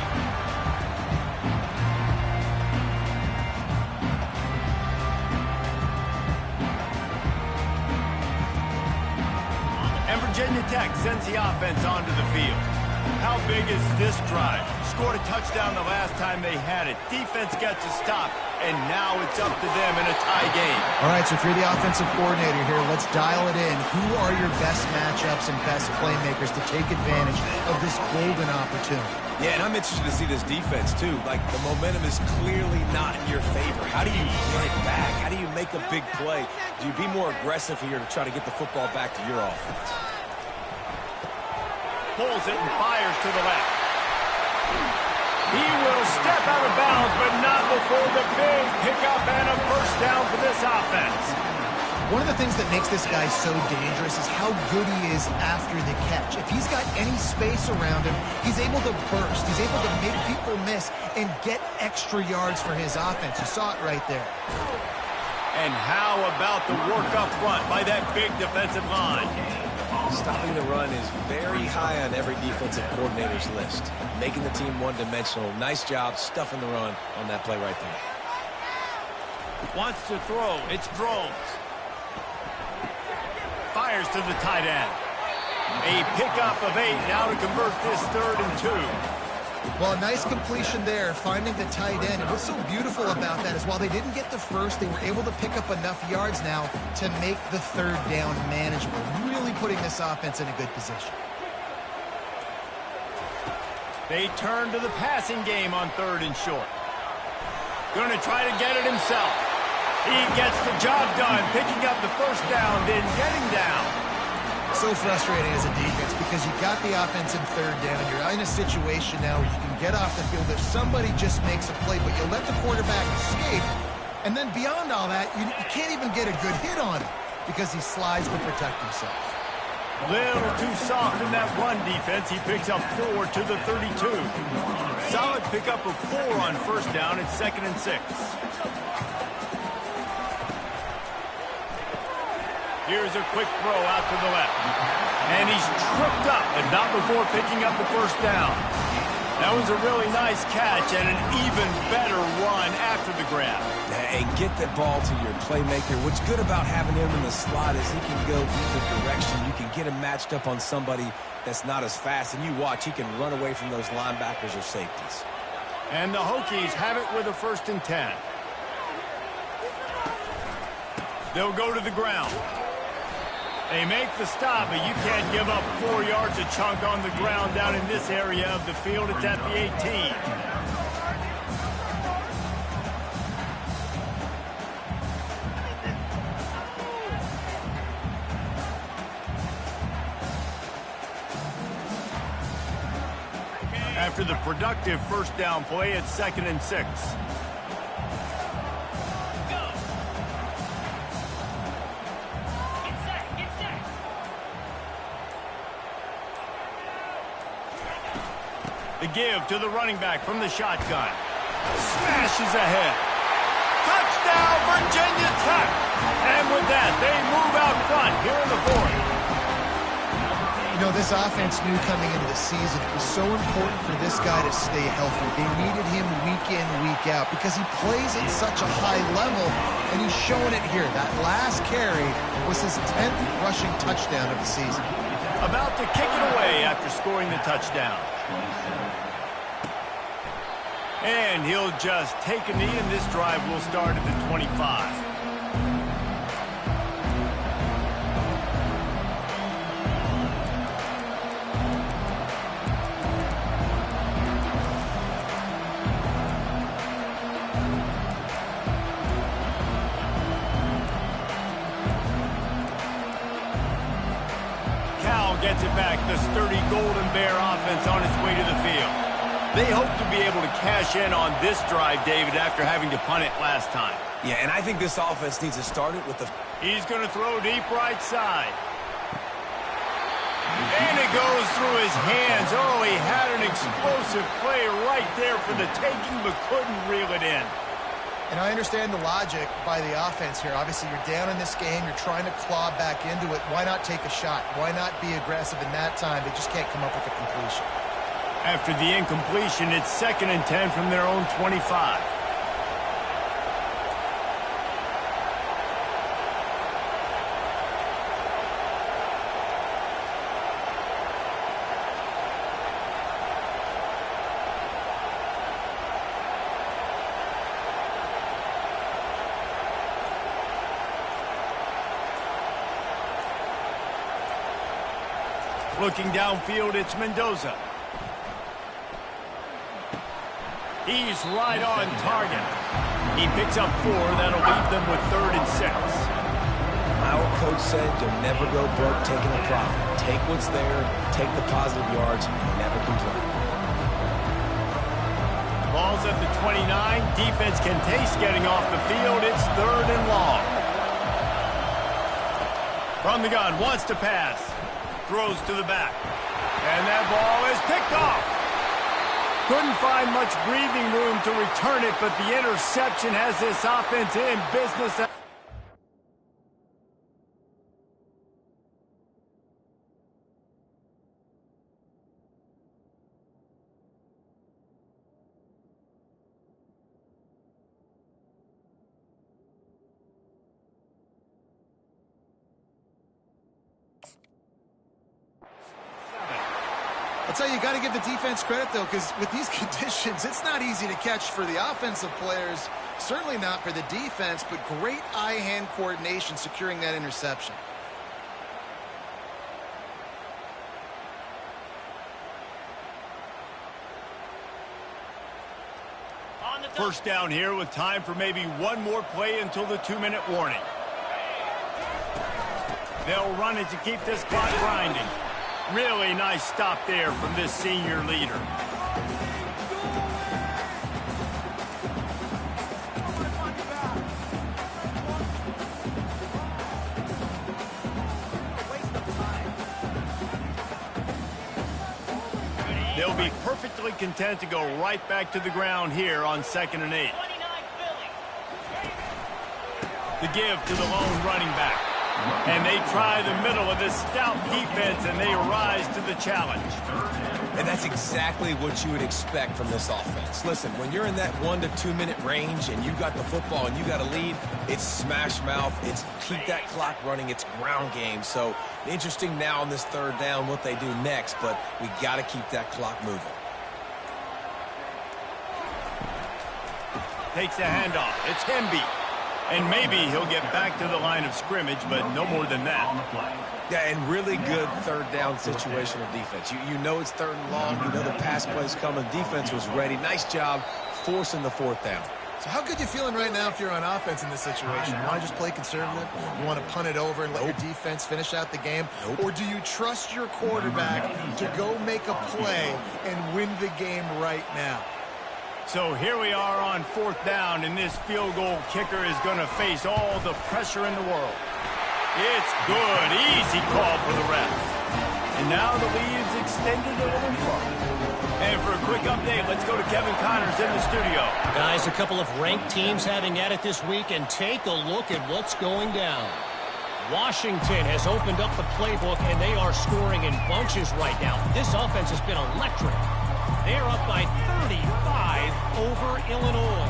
And Virginia Tech sends the offense onto the field. How big is this drive? Scored a touchdown the last time they had it. Defense gets a stop, and now it's up to them in a tie game. All right, so if you're the offensive coordinator here, let's dial it in. Who are your best matchups and best playmakers to take advantage of this golden opportunity? Yeah, and I'm interested to see this defense, too. Like, the momentum is clearly not in your favor. How do you get it back? How do you make a big play? Do you be more aggressive here to try to get the football back to your offense? Pulls it and fires to the left. He will step out of bounds, but not before the big pickup and a first down for this offense. One of the things that makes this guy so dangerous is how good he is after the catch. If he's got any space around him, he's able to burst. He's able to make people miss and get extra yards for his offense. You saw it right there. And how about the work up front by that big defensive line? Stopping the run is very high on every defensive coordinator's list. Making the team one-dimensional. Nice job stuffing the run on that play right there. Wants to throw. It's Drones. Fires to the tight end. A pickup of 8 now to convert this 3rd and 2. Well, a nice completion there, finding the tight end. And what's so beautiful about that is while they didn't get the first, they were able to pick up enough yards now to make the 3rd down manageable, really putting this offense in a good position. They turn to the passing game on 3rd and short. Going to try to get it himself. He gets the job done, picking up the first down, then getting down. So frustrating as a defense because you got the offense in 3rd down. You're in a situation now where you can get off the field if somebody just makes a play, but you let the quarterback escape. And then beyond all that, you can't even get a good hit on him because he slides to protect himself. Little too soft in that run defense. He picks up 4 to the 32. Solid pickup of 4 on first down. It's 2nd and 6. Here's a quick throw out to the left. And he's tripped up, but not before picking up the first down. That was a really nice catch and an even better run after the grab. And get the ball to your playmaker. What's good about having him in the slot is he can go either direction. You can get him matched up on somebody that's not as fast, and you watch, he can run away from those linebackers or safeties. And the Hokies have it with a 1st and 10. They'll go to the ground. They make the stop, but you can't give up 4 yards a chunk on the ground down in this area of the field. It's at the 18. After the productive first down play, it's 2nd and 6. The give to the running back from the shotgun. Smashes ahead. Touchdown, Virginia Tech! And with that, they move out front here in the 4th. You know, this offense knew coming into the season it was so important for this guy to stay healthy. They needed him week in, week out because he plays at such a high level, and he's showing it here. That last carry was his 10th rushing touchdown of the season. About to kick it away after scoring the touchdown. And he'll just take a knee, and this drive will start at the 25. gets it back. The sturdy Golden Bear offense on its way to the field. They hope to be able to cash in on this drive, David, after having to punt it last time. Yeah, and I think this offense needs to start it with the... He's going to throw deep right side. And it goes through his hands. Oh, he had an explosive play right there for the taking, but couldn't reel it in. And I understand the logic by the offense here. Obviously, you're down in this game. You're trying to claw back into it. Why not take a shot? Why not be aggressive in that time? They just can't come up with a completion. After the incompletion, it's 2nd and 10 from their own 25. Looking downfield, it's Mendoza. He's right on target. He picks up 4. That'll leave them with 3rd and 6. Our coach said you'll never go broke taking a profit. Take what's there, take the positive yards, and never complain. Ball's at the 29. Defense can taste getting off the field. It's 3rd and long. From the gun, wants to pass. Throws to the back. And that ball is picked off. Couldn't find much breathing room to return it, but the interception has this offense in business. That's how you got to give the defense credit, though, because with these conditions, it's not easy to catch for the offensive players, certainly not for the defense, but great eye-hand coordination securing that interception. First down here with time for maybe one more play until the 2-minute warning. They'll run it to keep this clock grinding. Really nice stop there from this senior leader. They'll be perfectly content to go right back to the ground here on 2nd and 8. The give to the lone running back. And they try the middle of this stout defense, and they rise to the challenge. And that's exactly what you would expect from this offense. Listen, when you're in that 1 to 2 minute range and you got the football and you got a lead, it's smash mouth, it's keep that clock running, it's ground game. So interesting now on this 3rd down what they do next, but we got to keep that clock moving. Takes the handoff. It's Hemby. And maybe he'll get back to the line of scrimmage, but no more than that. Yeah, and really good 3rd down situational defense. You know it's 3rd and long. You know the pass play's coming. Defense was ready. Nice job forcing the 4th down. So how good you feeling right now if you're on offense in this situation? You want to just play conservative? You want to punt it over and let your defense finish out the game? Or do you trust your quarterback to go make a play and win the game right now? So here we are on 4th down, and this field goal kicker is going to face all the pressure in the world. It's good. Easy call for the refs. And now the lead's extended a little further. And for a quick update, let's go to Kevin Connors in the studio. Guys, a couple of ranked teams having at it this week, and take a look at what's going down. Washington has opened up the playbook, and they are scoring in bunches right now. This offense has been electric. They're up by 35 over Illinois.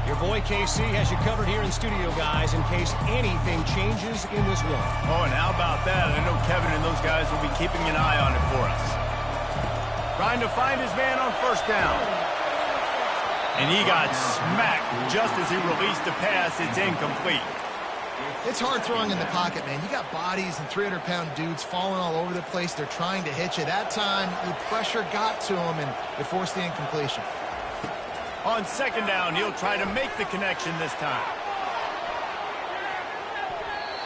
Your boy KC has you covered here in studio, guys, in case anything changes in this one. Oh, and how about that? I know Kevin and those guys will be keeping an eye on it for us. Trying to find his man on 1st down. And he got smacked just as he released the pass. It's incomplete. It's hard throwing in the pocket, man. You got bodies and 300-pound dudes falling all over the place. They're trying to hit you. That time, the pressure got to him, and it forced the incompletion. On 2nd down, he'll try to make the connection this time.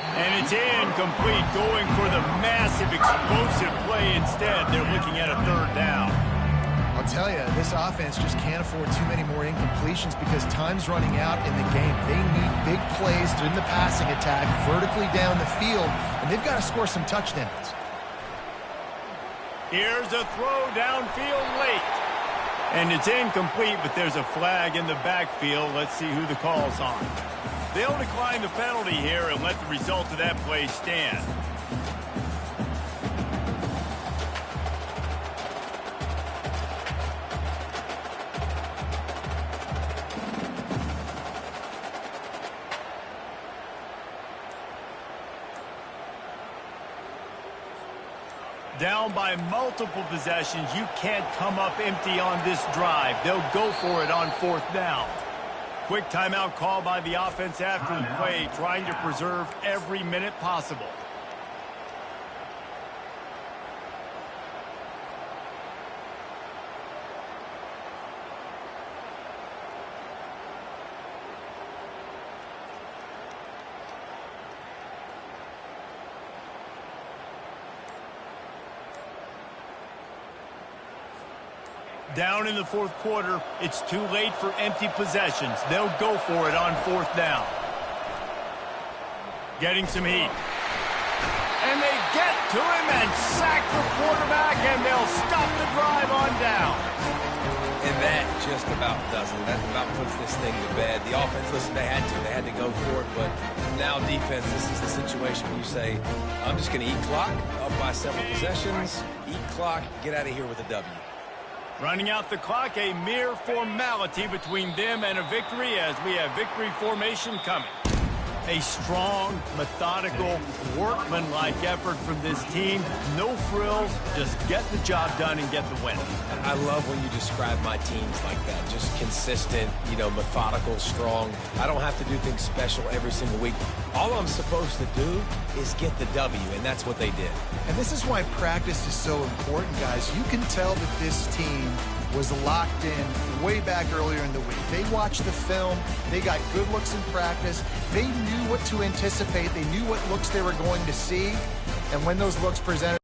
And it's incomplete, going for the massive, explosive play instead. They're looking at a third down. I'll tell you, this offense just can't afford too many more incompletions because time's running out in the game. They need big plays in the passing attack, vertically down the field, and they've got to score some touchdowns. Here's a throw downfield late. And it's incomplete, but there's a flag in the backfield. Let's see who the call's on. They'll decline the penalty here and let the result of that play stand. Down by multiple possessions, you can't come up empty on this drive. They'll go for it on fourth down. Quick timeout call by the offense after the play, trying to preserve every minute possible. Down in the fourth quarter, it's too late for empty possessions. They'll go for it on fourth down. Getting some heat. And they get to him and sack the quarterback, and they'll stop the drive on down. And that just about does it. That about puts this thing to bed. The offense, listen, they had to go for it, but now defense, this is the situation where you say, I'm just going to eat clock, up by several possessions, eat clock, get out of here with a W. Running out the clock, a mere formality between them and a victory as we have victory formation coming. A strong, methodical, workmanlike effort from this team. No frills, just get the job done and get the win. I love when you describe my teams like that. Just consistent, methodical, strong. I don't have to do things special every single week. All I'm supposed to do is get the W, and that's what they did. And this is why practice is so important, guys. You can tell that this team was locked in way back earlier in the week. They watched the film. They got good looks in practice. They knew what to anticipate. They knew what looks they were going to see. And when those looks presented,